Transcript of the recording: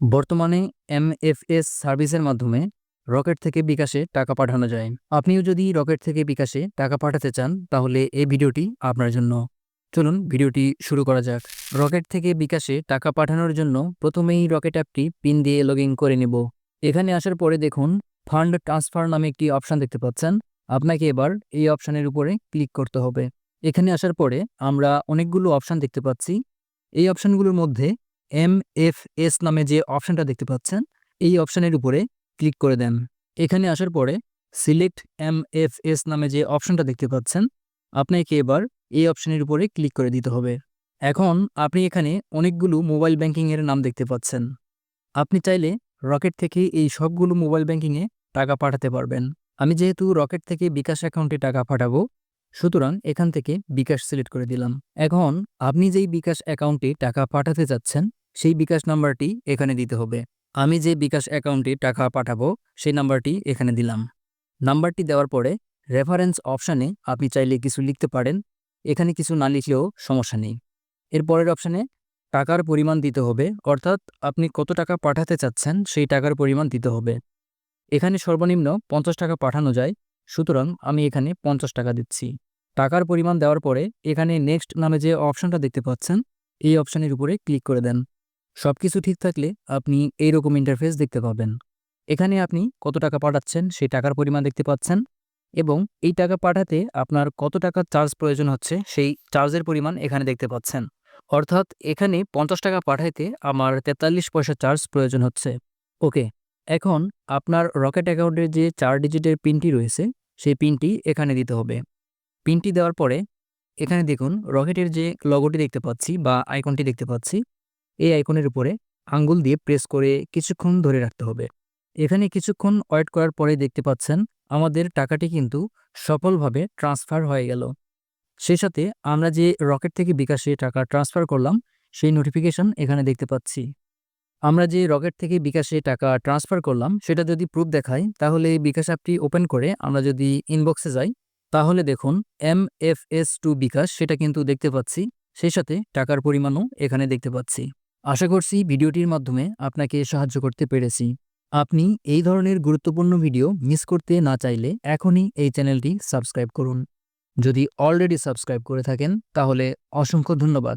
বর্তমানে এমএফএস সার্ভিসের মাধ্যমে রকেট থেকে বিকাশে টাকা পাঠানো যায়। আপনিও যদি রকেট থেকে বিকাশে টাকা পাঠাতে চান তাহলে এই ভিডিওটি আপনার জন্য। চলুন ভিডিওটি শুরু করা যাক। রকেট থেকে বিকাশে টাকা পাঠানোর জন্য প্রথমেই রকেট অ্যাপটি পিন দিয়ে লগইন করে নেব। এখানে আসার পরে দেখুন ফান্ড ট্রান্সফার নামে একটি অপশান দেখতে পাচ্ছেন। আপনাকে এবার এই অপশানের উপরে ক্লিক করতে হবে। এখানে আসার পরে আমরা অনেকগুলো অপশান দেখতে পাচ্ছি। এই অপশানগুলোর মধ্যে এমএফএস নামে যে অপশানটা দেখতে পাচ্ছেন এই অপশানের উপরে ক্লিক করে দেন। এখানে আসার পরে সিলেক্ট এমএফএস নামে যে অপশানটা দেখতে পাচ্ছেন আপনাকে এবার এই অপশানের উপরে ক্লিক করে দিতে হবে। এখন আপনি এখানে অনেকগুলো মোবাইল ব্যাংকিংয়ের নাম দেখতে পাচ্ছেন। আপনি চাইলে রকেট থেকে এই সবগুলো মোবাইল ব্যাংকিংয়ে টাকা পাঠাতে পারবেন। আমি যেহেতু রকেট থেকে বিকাশ অ্যাকাউন্টে টাকা পাঠাবো সুতরাং এখান থেকে বিকাশ সিলেক্ট করে দিলাম। এখন আপনি যেই বিকাশ অ্যাকাউন্টে টাকা পাঠাতে যাচ্ছেন সেই বিকাশ নাম্বারটি এখানে দিতে হবে। আমি যে বিকাশ অ্যাকাউন্টে টাকা পাঠাবো সেই নাম্বারটি এখানে দিলাম। নাম্বারটি দেওয়ার পরে রেফারেন্স অপশানে আপনি চাইলে কিছু লিখতে পারেন, এখানে কিছু না লিখলেও সমস্যা নেই। এরপরের অপশানে টাকার পরিমাণ দিতে হবে, অর্থাৎ আপনি কত টাকা পাঠাতে চাচ্ছেন সেই টাকার পরিমাণ দিতে হবে। এখানে সর্বনিম্ন 50 টাকা পাঠানো যায়, সুতরাং আমি এখানে 50 টাকা দিচ্ছি। টাকার পরিমাণ দেওয়ার পরে এখানে নেক্সট নামে যে অপশানটা দেখতে পাচ্ছেন এই অপশানের উপরে ক্লিক করে দেন। সব কিছু ঠিক থাকলে আপনি এইরকম ইন্টারফেস দেখতে পাবেন। এখানে আপনি কত টাকা পাঠাচ্ছেন সেই টাকার পরিমাণ দেখতে পাচ্ছেন এবং এই টাকা পাঠাতে আপনার কত টাকা চার্জ প্রয়োজন হচ্ছে সেই চার্জের পরিমাণ এখানে দেখতে পাচ্ছেন। অর্থাৎ এখানে 50 টাকা পাঠাইতে আমার 43 পয়সা চার্জ প্রয়োজন হচ্ছে। ওকে, এখন আপনার রকেট অ্যাকাউন্টের যে 4 ডিজিটের পিনটি রয়েছে সেই পিনটি এখানে দিতে হবে। পিনটি দেওয়ার পরে এখানে দেখুন রকেটের যে লগোটি দেখতে পাচ্ছি বা আইকনটি দেখতে পাচ্ছি এই আইকনের উপরে আঙ্গুল দিয়ে প্রেস করে কিছুক্ষণ ধরে রাখতে হবে। এখানে কিছুক্ষণ ওয়েট করার পরে দেখতে পাচ্ছেন আমাদের টাকাটি কিন্তু সফলভাবে ট্রান্সফার হয়ে গেল। সেই সাথে আমরা যে রকেট থেকে বিকাশে টাকা ট্রান্সফার করলাম সেই নোটিফিকেশন এখানে দেখতে পাচ্ছি। আমরা যে রকেট থেকে বিকাশে টাকা ট্রান্সফার করলাম সেটা যদি প্রুফ দেখাই তাহলে বিকাশ অ্যাপটি ওপেন করে আমরা যদি ইনবক্সে যাই তাহলে দেখুন MFS2 বিকাশ সেটা কিন্তু দেখতে পাচ্ছি, সেই সাথে টাকার পরিমাণও এখানে দেখতে পাচ্ছি। আশা করছি ভিডিওটির মাধ্যমে আপনাকে সাহায্য করতে পেরেছি। আপনি এই ধরনের গুরুত্বপূর্ণ ভিডিও মিস করতে না চাইলে এখনই এই চ্যানেলটি সাবস্ক্রাইব করুন। যদি অলরেডি সাবস্ক্রাইব করে থাকেন তাহলে অসংখ্য ধন্যবাদ।